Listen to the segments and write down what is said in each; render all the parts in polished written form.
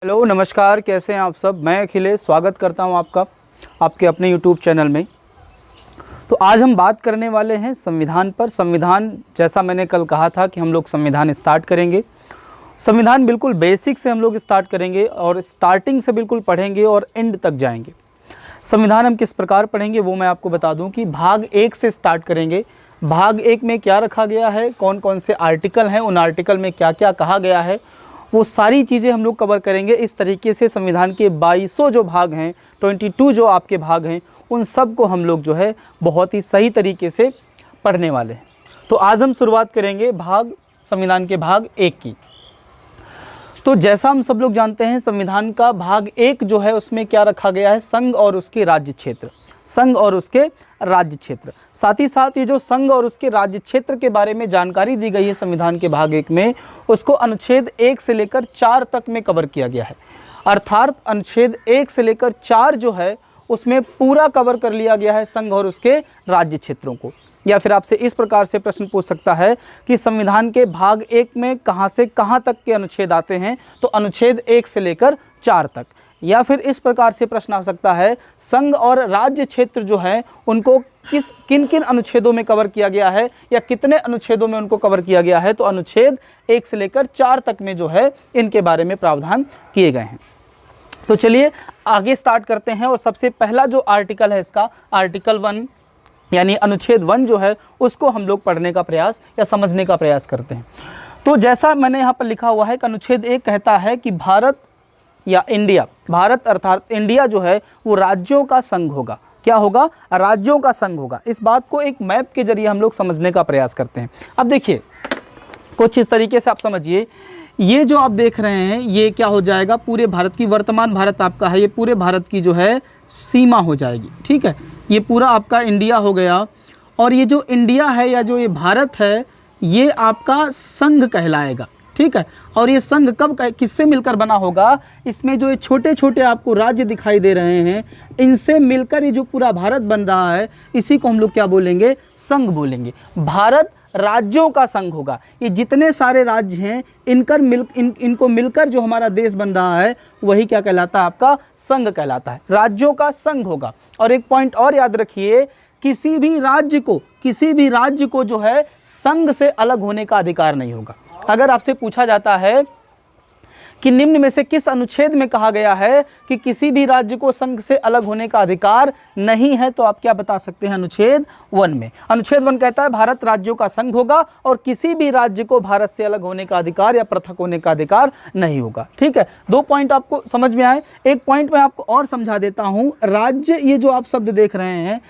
Hello नमस्कार, कैसे हैं आप सब। मैं अखिलेश स्वागत करता हूं आपका आपके अपने यूट्यूब चैनल में। तो आज हम बात करने वाले हैं संविधान पर। संविधान, जैसा मैंने कल कहा था कि हम लोग संविधान स्टार्ट करेंगे। संविधान बिल्कुल बेसिक से हम लोग स्टार्ट करेंगे और स्टार्टिंग से बिल्कुल पढ़ेंगे और एंड तक जाएंगे। संविधान हम किस प्रकार पढ़ेंगे वो मैं आपको बता दूं कि भाग 1 से स्टार्ट करेंगे। भाग 1 में क्या रखा गया है, कौन कौन से आर्टिकल हैं, उन आर्टिकल में क्या क्या कहा गया है, वो सारी चीज़ें हम लोग कवर करेंगे। इस तरीके से संविधान के 2200 जो भाग हैं, 22 जो आपके भाग हैं, उन सब को हम लोग जो है बहुत ही सही तरीके से पढ़ने वाले हैं। तो आज हम शुरुआत करेंगे संविधान के भाग 1 की। तो जैसा हम सब लोग जानते हैं, संविधान का भाग 1 जो है उसमें क्या रखा गया है, संघ और उसके राज्य क्षेत्र। संघ और उसके राज्य क्षेत्र, साथ ही साथ ये जो संघ और उसके राज्य क्षेत्र के बारे में जानकारी दी गई है संविधान के भाग 1 में, उसको अनुच्छेद 1 से लेकर 4 तक में कवर किया गया है। अर्थात अनुच्छेद 1 से लेकर 4 जो है उसमें पूरा कवर कर लिया गया है संघ और उसके राज्य क्षेत्रों को। या फिर आपसे इस प्रकार से प्रश्न पूछ सकता है कि संविधान के भाग 1 में कहाँ से कहाँ तक के अनुच्छेद आते हैं, तो अनुच्छेद 1 से लेकर 4 तक। या फिर इस प्रकार से प्रश्न आ सकता है, संघ और राज्य क्षेत्र जो है उनको किन किन अनुच्छेदों में कवर किया गया है या कितने अनुच्छेदों में उनको कवर किया गया है, तो अनुच्छेद 1 से लेकर 4 तक में जो है इनके बारे में प्रावधान किए गए हैं। तो चलिए आगे स्टार्ट करते हैं। और सबसे पहला जो आर्टिकल है इसका, आर्टिकल 1 यानी अनुच्छेद 1 जो है उसको हम लोग पढ़ने का प्रयास या समझने का प्रयास करते हैं। तो जैसा मैंने यहाँ पर लिखा हुआ है कि अनुच्छेद 1 कहता है कि भारत या इंडिया, भारत अर्थात इंडिया जो है वो राज्यों का संघ होगा। क्या होगा? राज्यों का संघ होगा। इस बात को एक मैप के जरिए हम लोग समझने का प्रयास करते हैं। अब देखिए कुछ इस तरीके से आप समझिए, ये जो आप देख रहे हैं ये क्या हो जाएगा, पूरे भारत की, वर्तमान भारत आपका है, ये पूरे भारत की जो है सीमा हो जाएगी। ठीक है, ये पूरा आपका इंडिया हो गया। और ये जो इंडिया है या जो ये भारत है ये आपका संघ कहलाएगा। ठीक है, और ये संघ कब किससे मिलकर बना होगा, इसमें जो ये छोटे छोटे आपको राज्य दिखाई दे रहे हैं इनसे मिलकर ये जो पूरा भारत बन रहा है इसी को हम लोग क्या बोलेंगे, संघ बोलेंगे। भारत राज्यों का संघ होगा। ये जितने सारे राज्य हैं इनको मिलकर जो हमारा देश बन रहा है वही क्या कहलाता है, आपका संघ कहलाता है। राज्यों का संघ होगा। और एक पॉइंट और याद रखिए, किसी भी राज्य को जो है संघ से अलग होने का अधिकार नहीं होगा। अगर आपसे पूछा जाता है कि निम्न में से किस अनुच्छेद में कहा गया है कि किसी भी राज्य को संघ से अलग होने का अधिकार नहीं है, तो आप क्या बता सकते हैं, अनुच्छेद 1 में। अनुच्छेद 1 कहता है भारत राज्यों का संघ होगा और किसी भी राज्य को भारत से अलग होने का अधिकार या पृथक होने का अधिकार नहीं होगा। ठीक है, 2 पॉइंट आपको समझ में आए। एक पॉइंट मैं आपको और समझा देता हूं। राज्य, ये जो आप शब्द देख रहे हैं,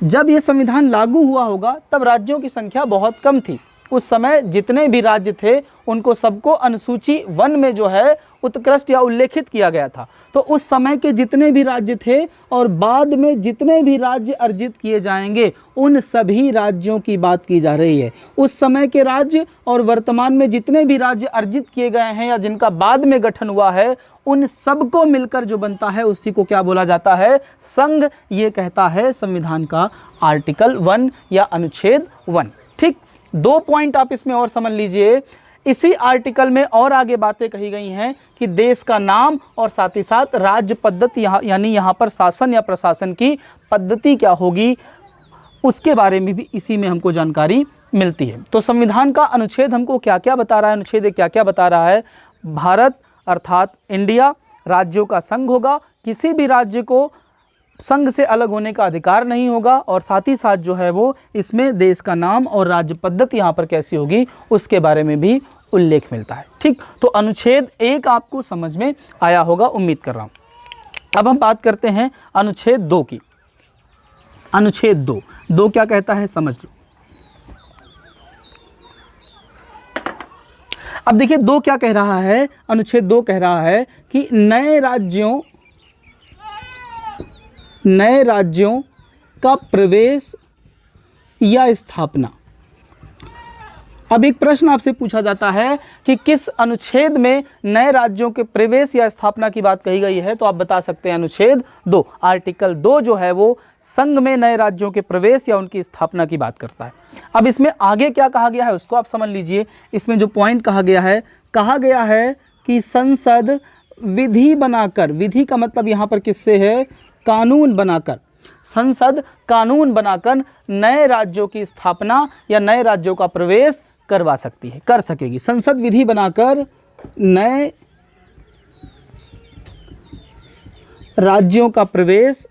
जब ये संविधान लागू हुआ होगा तब राज्यों की संख्या बहुत कम थी। उस समय जितने भी राज्य थे उनको सबको अनुसूची 1 में जो है उत्कृष्ट या उल्लेखित किया गया था। तो उस समय के जितने भी राज्य थे और बाद में जितने भी राज्य अर्जित किए जाएंगे उन सभी राज्यों की बात की जा रही है। उस समय के राज्य और वर्तमान में जितने भी राज्य अर्जित किए गए हैं या जिनका बाद में गठन हुआ है उन सबको मिलकर जो बनता है उसी को क्या बोला जाता है, संघ। ये कहता है संविधान का आर्टिकल 1 या अनुच्छेद 1। ठीक, 2 पॉइंट आप इसमें और समझ लीजिए। इसी आर्टिकल में और आगे बातें कही गई हैं कि देश का नाम और साथ ही साथ राज्य पद्धति, यानी यहाँ पर शासन या प्रशासन की पद्धति क्या होगी उसके बारे में भी इसी में हमको जानकारी मिलती है। तो संविधान का अनुच्छेद हमको क्या क्या बता रहा है, अनुच्छेद क्या क्या बता रहा है, भारत अर्थात इंडिया राज्यों का संघ होगा, किसी भी राज्य को संघ से अलग होने का अधिकार नहीं होगा और साथ ही साथ जो है वो इसमें देश का नाम और राज्य पद्धति यहाँ पर कैसी होगी उसके बारे में भी उल्लेख मिलता है। ठीक, तो अनुच्छेद 1 आपको समझ में आया होगा, उम्मीद कर रहा हूँ। अब हम बात करते हैं अनुच्छेद 2 की। अनुच्छेद 2 क्या कहता है, समझ लो। अब देखिए 2 क्या कह रहा है, अनुच्छेद 2 कह रहा है कि नए राज्यों का प्रवेश या स्थापना। अब एक प्रश्न आपसे पूछा जाता है कि किस अनुच्छेद में नए राज्यों के प्रवेश या स्थापना की बात कही गई है, तो आप बता सकते हैं अनुच्छेद 2। आर्टिकल 2 जो है वो संघ में नए राज्यों के प्रवेश या उनकी स्थापना की बात करता है। अब इसमें आगे क्या कहा गया है उसको आप समझ लीजिए। इसमें जो पॉइंट कहा गया है कि संसद विधि बनाकर, विधि का मतलब यहाँ पर किससे है, कानून बनाकर, संसद कानून बनाकर नए राज्यों की स्थापना या नए राज्यों का प्रवेश करवा सकती है, कर सकेगी। संसद विधि बनाकर नए राज्यों का प्रवेश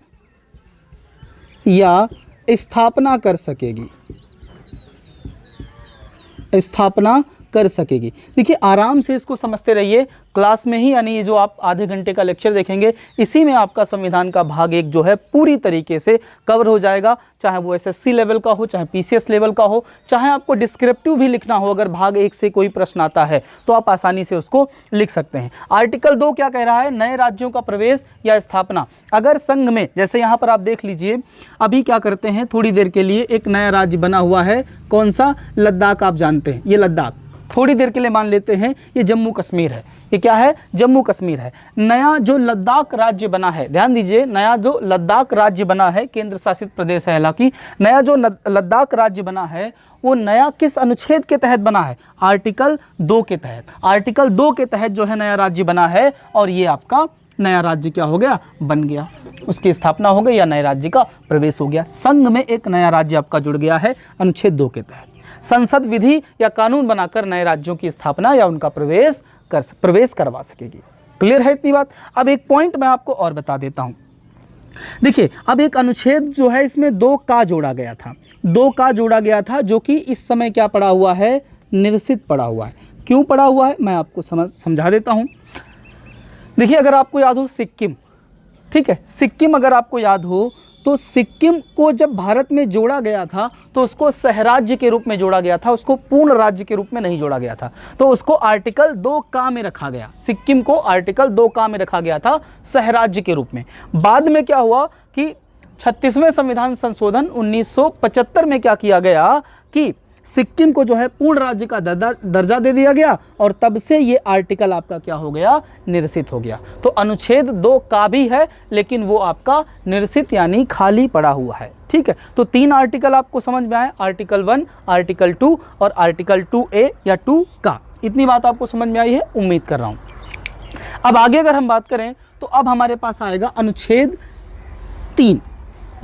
या स्थापना कर सकेगी, स्थापना कर सकेगी। देखिए आराम से इसको समझते रहिए, क्लास में ही, यानी ये जो आप आधे घंटे का लेक्चर देखेंगे इसी में आपका संविधान का भाग 1 जो है पूरी तरीके से कवर हो जाएगा, चाहे वो एसएससी लेवल का हो, चाहे पीसीएस लेवल का हो, चाहे आपको डिस्क्रिप्टिव भी लिखना हो, अगर भाग 1 से कोई प्रश्न आता है तो आप आसानी से उसको लिख सकते हैं। आर्टिकल 2 क्या कह रहा है, नए राज्यों का प्रवेश या स्थापना। अगर संघ में, जैसे यहाँ पर आप देख लीजिए, अभी क्या करते हैं, थोड़ी देर के लिए एक नया राज्य बना हुआ है, कौन सा, लद्दाख, आप जानते हैं ये लद्दाख, थोड़ी देर के लिए मान लेते हैं ये जम्मू कश्मीर है, ये क्या है, जम्मू कश्मीर है। नया जो लद्दाख राज्य बना है, ध्यान दीजिए, नया जो लद्दाख राज्य बना है, केंद्र शासित प्रदेश है हालांकि, नया जो लद्दाख राज्य बना है वो नया किस अनुच्छेद के तहत बना है, आर्टिकल 2 के तहत। आर्टिकल 2 के तहत जो है नया राज्य बना है और ये आपका नया राज्य क्या हो गया, बन गया, उसकी स्थापना हो गई या नए राज्य का प्रवेश हो गया। संघ में एक नया राज्य आपका जुड़ गया है अनुच्छेद 2 के तहत। संसद विधि या कानून बनाकर नए राज्यों की स्थापना या उनका प्रवेश करवा सकेगी। क्लियर है इतनी बात। अब एक पॉइंट मैं आपको और बता देता हूं। देखिए अब एक अनुच्छेद जो है इसमें 2 का जोड़ा गया था, 2 का जोड़ा गया था जो कि इस समय क्या पड़ा हुआ है, निरसित पड़ा हुआ है। क्यों पड़ा हुआ है मैं आपको समझा देता हूं। देखिए अगर आपको याद हो सिक्किम, ठीक है, सिक्किम अगर आपको याद हो तो सिक्किम को जब भारत में जोड़ा गया था तो उसको सहराज्य के रूप में जोड़ा गया था, उसको पूर्ण राज्य के रूप में नहीं जोड़ा गया था, तो उसको आर्टिकल 2 का में रखा गया। सिक्किम को आर्टिकल 2 का में रखा गया था सहराज्य के रूप में। बाद में क्या हुआ कि 36वें संविधान संशोधन 1975 में क्या किया गया कि सिक्किम को जो है पूर्ण राज्य का दर्जा दे दिया गया और तब से ये आर्टिकल आपका क्या हो गया, निरसित हो गया। तो अनुच्छेद 2 का भी है लेकिन वो आपका निरसित यानी खाली पड़ा हुआ है। ठीक है, तो 3 आर्टिकल आपको समझ में आए, आर्टिकल 1, आर्टिकल 2 और आर्टिकल 2A या 2 का। इतनी बात आपको समझ में आई है, उम्मीद कर रहा हूँ। अब आगे अगर हम बात करें तो अब हमारे पास आएगा अनुच्छेद 3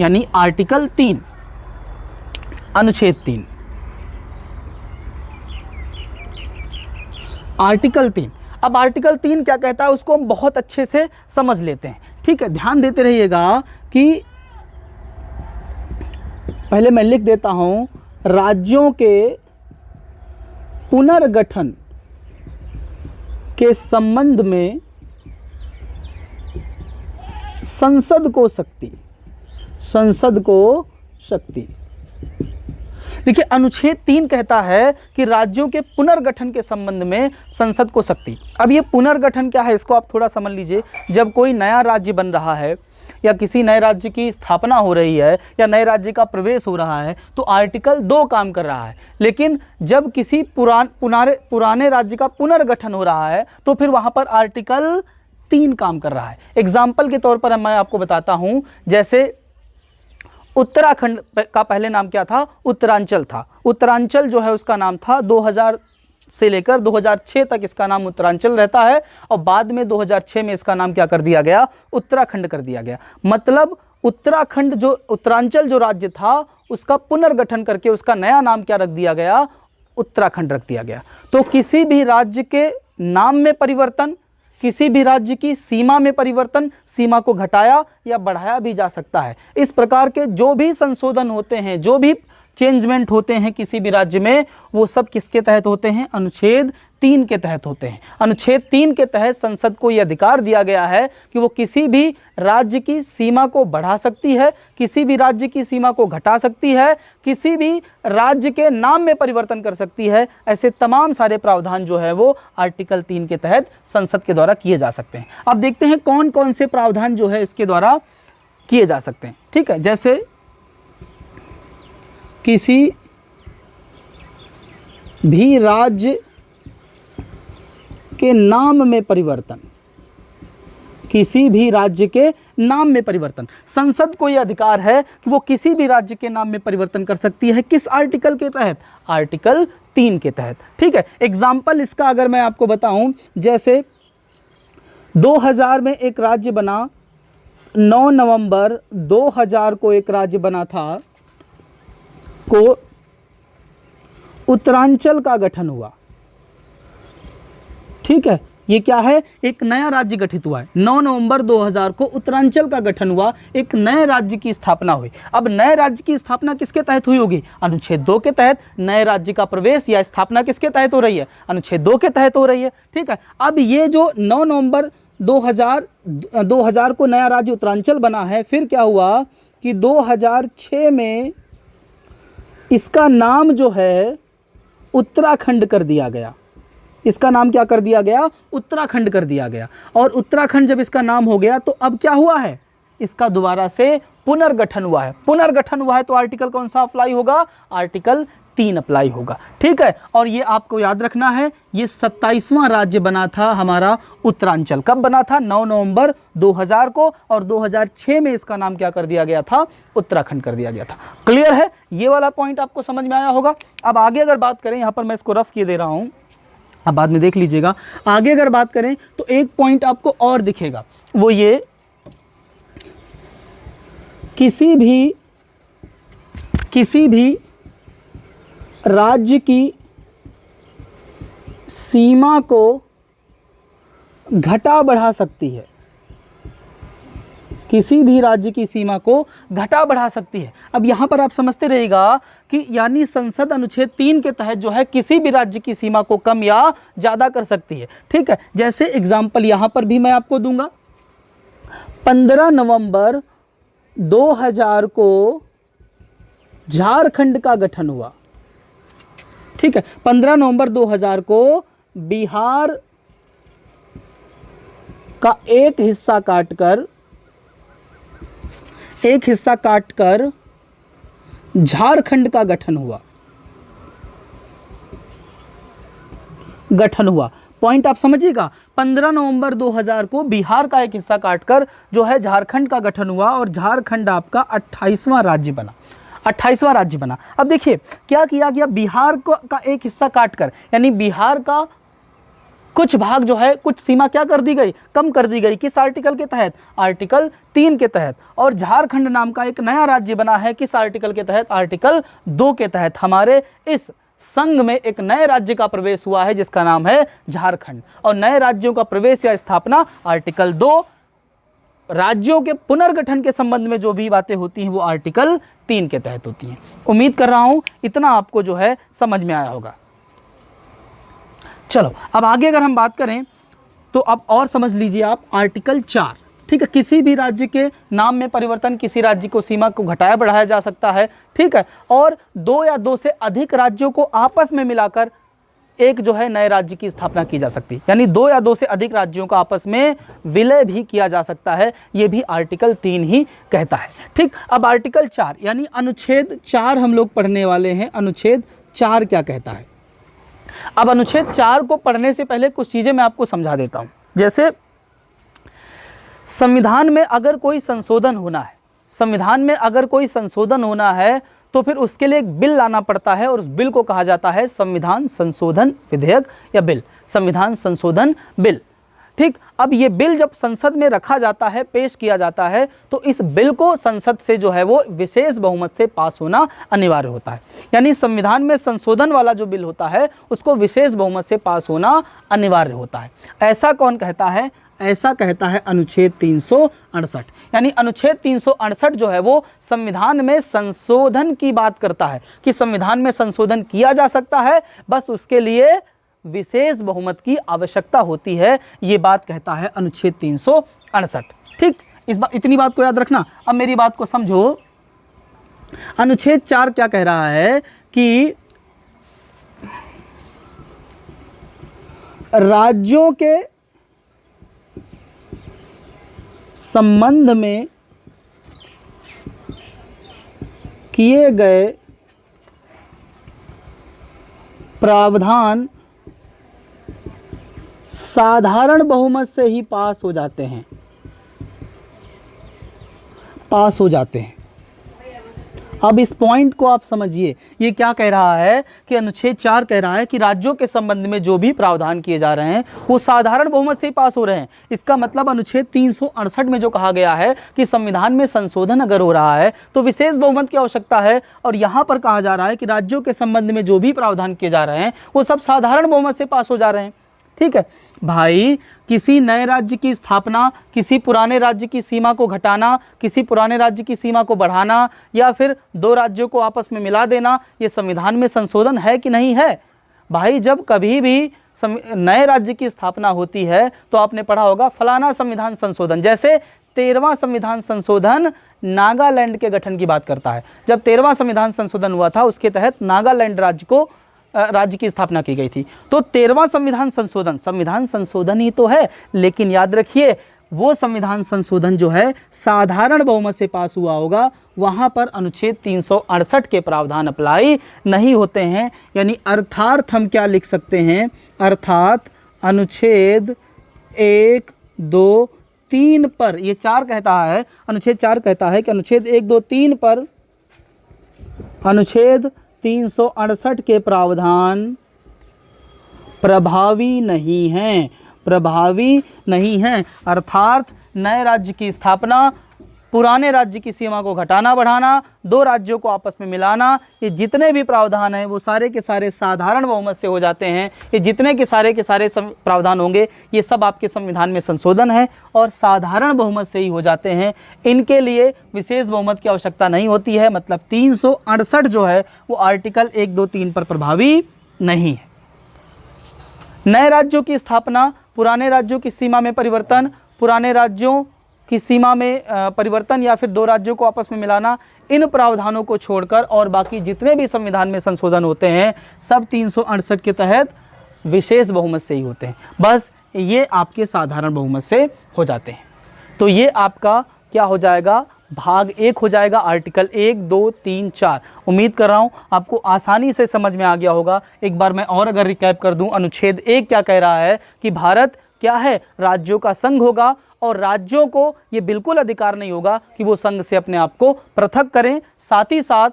यानी आर्टिकल 3, अनुच्छेद 3, आर्टिकल 3। अब आर्टिकल 3 क्या कहता है उसको हम बहुत अच्छे से समझ लेते हैं। ठीक है, ध्यान देते रहिएगा कि पहले मैं लिख देता हूं, राज्यों के पुनर्गठन के संबंध में संसद को शक्ति, संसद को शक्ति। देखिए अनुच्छेद 3 कहता है कि राज्यों के पुनर्गठन के संबंध में संसद को शक्ति। अब ये पुनर्गठन क्या है इसको आप थोड़ा समझ लीजिए। जब कोई नया राज्य बन रहा है या किसी नए राज्य की स्थापना हो रही है या नए राज्य का प्रवेश हो रहा है तो आर्टिकल 2 काम कर रहा है, लेकिन जब किसी पुराने राज्य का पुनर्गठन हो रहा है तो फिर वहाँ पर आर्टिकल 3 काम कर रहा है। एग्जाम्पल के तौर पर मैं आपको बताता हूँ, जैसे उत्तराखंड का पहले नाम क्या था, उत्तरांचल था। उत्तरांचल जो है उसका नाम था 2000 से लेकर 2006 तक इसका नाम उत्तरांचल रहता है और बाद में 2006 में इसका नाम क्या कर दिया गया, उत्तराखंड कर दिया गया। मतलब उत्तराखंड जो उत्तरांचल जो राज्य था उसका पुनर्गठन करके उसका नया नाम क्या रख दिया गया, उत्तराखंड रख दिया गया। तो किसी भी राज्य के नाम में परिवर्तन, किसी भी राज्य की सीमा में परिवर्तन, सीमा को घटाया या बढ़ाया भी जा सकता है। इस प्रकार के जो भी संशोधन होते हैं, जो भी चेंजमेंट होते हैं किसी भी राज्य में, वो सब किसके तहत होते हैं, अनुच्छेद 3 के तहत होते हैं। अनुच्छेद 3 के तहत संसद को यह अधिकार दिया गया है कि वो किसी भी राज्य की सीमा को बढ़ा सकती है, किसी भी राज्य की सीमा को घटा सकती है, किसी भी राज्य के नाम में परिवर्तन कर सकती है। ऐसे तमाम सारे प्रावधान जो है वो आर्टिकल 3 के तहत संसद के द्वारा किए जा सकते हैं। अब देखते हैं कौन कौन से प्रावधान जो है इसके द्वारा किए जा सकते हैं। ठीक है, जैसे किसी भी राज्य के नाम में परिवर्तन, किसी भी राज्य के नाम में परिवर्तन, संसद को यह अधिकार है कि वो किसी भी राज्य के नाम में परिवर्तन कर सकती है। किस आर्टिकल के तहत, आर्टिकल 3 के तहत। ठीक है, एग्जाम्पल इसका अगर मैं आपको बताऊं, जैसे 2000 में एक राज्य बना, 9 नवंबर 2000 को एक राज्य बना था, को उत्तरांचल का गठन हुआ। ठीक है, ये क्या है, एक नया राज्य गठित हुआ है। 9 नवंबर 2000 को उत्तरांचल का गठन हुआ, एक नए राज्य की स्थापना हुई। अब नए राज्य की स्थापना किसके तहत हुई होगी, अनुच्छेद 2 के तहत। नए राज्य का प्रवेश या स्थापना किसके तहत हो रही है, अनुच्छेद 2 के तहत हो रही है। ठीक है, अब ये जो 9 नवंबर 2000 को नया राज्य उत्तरांचल बना है, फिर क्या हुआ कि 2006 में इसका नाम जो है उत्तराखंड कर दिया गया। इसका नाम क्या कर दिया गया, उत्तराखंड कर दिया गया। और उत्तराखंड जब इसका नाम हो गया तो अब क्या हुआ है, इसका दोबारा से पुनर्गठन हुआ है। पुनर्गठन हुआ है तो आर्टिकल कौन सा अप्लाई होगा, आर्टिकल 3 अप्लाई होगा। ठीक है, और ये आपको याद रखना है, ये 27वां राज्य बना था हमारा उत्तरांचल। कब बना था, 9 नवंबर 2000 को, और 2006 में इसका नाम क्या कर दिया गया था, उत्तराखंड कर दिया गया था। क्लियर है, ये वाला पॉइंट आपको समझ में आया होगा। अब आगे अगर बात करें, यहाँ पर मैं इसको रफ किए दे रहा हूँ, अब बाद में देख लीजिएगा। आगे अगर बात करें तो एक पॉइंट आपको और दिखेगा, वो ये किसी भी राज्य की सीमा को घटा बढ़ा सकती है। किसी भी राज्य की सीमा को घटा बढ़ा सकती है। अब यहाँ पर आप समझते रहिएगा कि यानी संसद अनुच्छेद 3 के तहत जो है किसी भी राज्य की सीमा को कम या ज़्यादा कर सकती है। ठीक है, जैसे एग्जाम्पल यहाँ पर भी मैं आपको दूंगा। 15 नवंबर 2000 को झारखंड का गठन हुआ। ठीक है, 15 नवंबर 2000 को बिहार का एक हिस्सा काटकर झारखंड का गठन हुआ। पॉइंट आप समझिएगा, 15 नवंबर 2000 को बिहार का एक हिस्सा काटकर जो है झारखंड का गठन हुआ, और झारखंड आपका 28वां राज्य बना। 28वां राज्य बना। अब देखिए क्या किया गया, बिहार का एक हिस्सा काटकर, यानी बिहार का कुछ भाग जो है, कुछ सीमा क्या कर दी गई, कम कर दी गई। किस आर्टिकल के तहत, आर्टिकल 3 के तहत। और झारखंड नाम का एक नया राज्य बना है, किस आर्टिकल के तहत, आर्टिकल 2 के तहत। हमारे इस संघ में एक नए राज्य का प्रवेश हुआ है जिसका नाम है झारखंड। और नए राज्यों का प्रवेश या स्थापना आर्टिकल 2, राज्यों के पुनर्गठन के संबंध में जो भी बातें होती हैं वो आर्टिकल 3 के तहत होती हैं। उम्मीद कर रहा हूं इतना आपको जो है समझ में आया होगा। चलो अब आगे अगर हम बात करें तो अब और समझ लीजिए आप, आर्टिकल 4। ठीक है, किसी भी राज्य के नाम में परिवर्तन, किसी राज्य को सीमा को घटाया बढ़ाया जा सकता है। ठीक है, और 2 या 2 से अधिक राज्यों को आपस में मिलाकर एक जो है नए राज्य की स्थापना की जा सकती है। यानी 2 या 2 से अधिक राज्यों का आपस में विलय भी किया जा सकता है, ये भी आर्टिकल 3 ही कहता है। ठीक, अब आर्टिकल 4 यानी अनुच्छेद 4 हम लोग पढ़ने वाले हैं। अनुच्छेद 4 क्या कहता है। अब अनुच्छेद 4 को पढ़ने से पहले कुछ चीजें मैं आपको समझा देता हूं। जैसे संविधान में अगर कोई संशोधन होना है, तो फिर उसके लिए एक बिल लाना पड़ता है, और उस बिल को कहा जाता है संविधान संशोधन विधेयक या बिल, संविधान संशोधन बिल। ठीक, अब ये बिल जब संसद में रखा जाता है, पेश किया जाता है, तो इस बिल को संसद से जो है वो विशेष बहुमत से पास होना अनिवार्य होता है। यानी संविधान में संशोधन वाला जो बिल होता है उसको विशेष बहुमत से पास होना अनिवार्य होता है। ऐसा कौन कहता है, ऐसा कहता है अनुच्छेद 368। यानी अनुच्छेद 368 जो है वो संविधान में संशोधन की बात करता है कि संविधान में संशोधन किया जा सकता है, बस उसके लिए विशेष बहुमत की आवश्यकता होती है। ये बात कहता है अनुच्छेद 368। ठीक, इतनी बात को याद रखना। अब मेरी बात को समझो। अनुच्छेद 4 क्या कह रहा है कि राज्यों के संबंध में किए गए प्रावधान साधारण बहुमत से ही पास हो जाते हैं। अब इस पॉइंट को आप समझिए, ये क्या कह रहा है कि अनुच्छेद 4 कह रहा है कि राज्यों के संबंध में जो भी प्रावधान किए जा रहे हैं वो साधारण बहुमत से ही पास हो रहे हैं। इसका मतलब अनुच्छेद 368 में जो कहा गया है कि संविधान में संशोधन अगर हो रहा है तो विशेष बहुमत की आवश्यकता है, और यहाँ पर कहा जा रहा है कि राज्यों के संबंध में जो भी प्रावधान किए जा रहे हैं वो सब साधारण बहुमत से पास हो जा रहे हैं। ठीक है भाई, किसी नए राज्य की स्थापना, किसी पुराने राज्य की सीमा को घटाना, किसी पुराने राज्य की सीमा को बढ़ाना, या फिर दो राज्यों को आपस में मिला देना, ये संविधान में संशोधन है कि नहीं है? भाई जब कभी भी नए राज्य की स्थापना होती है तो आपने पढ़ा होगा फलाना संविधान संशोधन। जैसे 13वां संविधान संशोधन नागालैंड के गठन की बात करता है। जब 13वां संविधान संशोधन हुआ था उसके तहत नागालैंड राज्य की स्थापना की गई थी। तो 13वां संविधान संशोधन ही तो है, लेकिन याद रखिए वो संविधान संशोधन जो है साधारण बहुमत से पास हुआ होगा, वहां पर अनुच्छेद 368 के प्रावधान अप्लाई नहीं होते हैं। यानी अर्थात हम क्या लिख सकते हैं, अर्थात अनुच्छेद 1, 2, 3 पर, ये 4 कहता है, अनुच्छेद 4 कहता है कि अनुच्छेद 1, 2, 3 पर अनुच्छेद 368 के प्रावधान प्रभावी नहीं हैं, अर्थात नए राज्य की स्थापना, पुराने राज्य की सीमा को घटाना बढ़ाना, दो राज्यों को आपस में मिलाना, ये जितने भी प्रावधान हैं वो सारे के सारे साधारण बहुमत से हो जाते हैं। ये जितने के सारे प्रावधान होंगे ये सब आपके संविधान में संशोधन है और साधारण बहुमत से ही हो जाते हैं। इनके लिए विशेष बहुमत की आवश्यकता नहीं होती है। मतलब 368 जो है वो आर्टिकल 1, 2, 3 पर प्रभावी नहीं है। नए राज्यों की स्थापना, पुराने राज्यों की सीमा में परिवर्तन, पुराने राज्यों की सीमा में परिवर्तन या फिर दो राज्यों को आपस में मिलाना, इन प्रावधानों को छोड़कर और बाकी जितने भी संविधान में संशोधन होते हैं सब 368 के तहत विशेष बहुमत से ही होते हैं। बस ये आपके साधारण बहुमत से हो जाते हैं। तो ये आपका क्या हो जाएगा, भाग 1 हो जाएगा, आर्टिकल 1, 2, 3, 4। उम्मीद कर रहा हूँ आपको आसानी से समझ में आ गया होगा। एक बार मैं और अगर रिकैप कर दूँ, अनुच्छेद 1 क्या कह रहा है कि भारत क्या है, राज्यों का संघ होगा और राज्यों को ये बिल्कुल अधिकार नहीं होगा कि वो संघ से अपने आप को पृथक करें। साथ ही साथ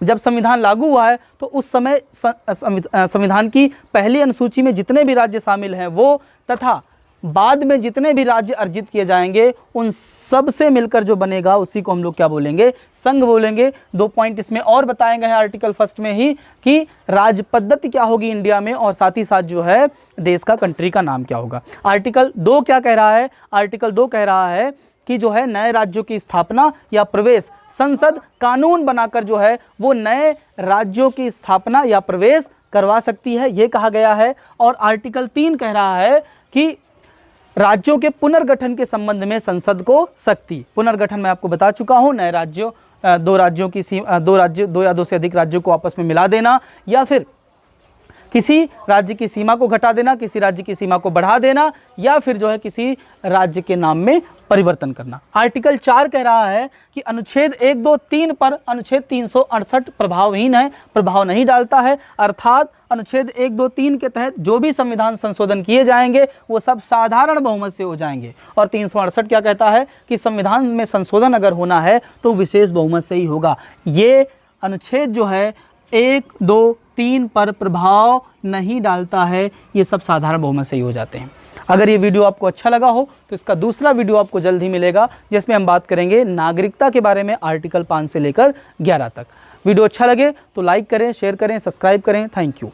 जब संविधान लागू हुआ है तो उस समय संविधान की पहली अनुसूची में जितने भी राज्य शामिल हैं वो, तथा बाद में जितने भी राज्य अर्जित किए जाएंगे उन सब से मिलकर जो बनेगा उसी को हम लोग क्या बोलेंगे, संघ बोलेंगे। 2 पॉइंट इसमें और बताए गए हैं आर्टिकल 1 में ही कि राज्य पद्धति क्या होगी इंडिया में, और साथ ही साथ जो है देश का, कंट्री का नाम क्या होगा। आर्टिकल 2 क्या कह रहा है, आर्टिकल 2 कह रहा है कि जो है नए राज्यों की स्थापना या प्रवेश, संसद कानून बनाकर जो है वो नए राज्यों की स्थापना या प्रवेश करवा सकती है, ये कहा गया है। और आर्टिकल 3 कह रहा है कि राज्यों के पुनर्गठन के संबंध में संसद को शक्ति, पुनर्गठन मैं आपको बता चुका हूं, नए राज्यों, दो या दो से अधिक राज्यों को आपस में मिला देना, या फिर किसी राज्य की सीमा को घटा देना, किसी राज्य की सीमा को बढ़ा देना, या फिर जो है किसी राज्य के नाम में परिवर्तन करना। आर्टिकल 4 कह रहा है कि अनुच्छेद 1, 2, 3 पर अनुच्छेद 368 प्रभावहीन है, प्रभाव नहीं डालता है। अर्थात अनुच्छेद 1, 2, 3 के तहत जो भी संविधान संशोधन किए जाएंगे वो सब साधारण बहुमत से हो जाएंगे। और 368 क्या कहता है कि संविधान में संशोधन अगर होना है तो विशेष बहुमत से ही होगा। ये अनुच्छेद जो है 1, 2, 3 पर प्रभाव नहीं डालता है, ये सब साधारण बहुमत से ही हो जाते हैं। अगर ये वीडियो आपको अच्छा लगा हो तो इसका दूसरा वीडियो आपको जल्द ही मिलेगा जिसमें हम बात करेंगे नागरिकता के बारे में, आर्टिकल 5 से लेकर 11 तक। वीडियो अच्छा लगे तो लाइक करें, शेयर करें, सब्सक्राइब करें। Thank you.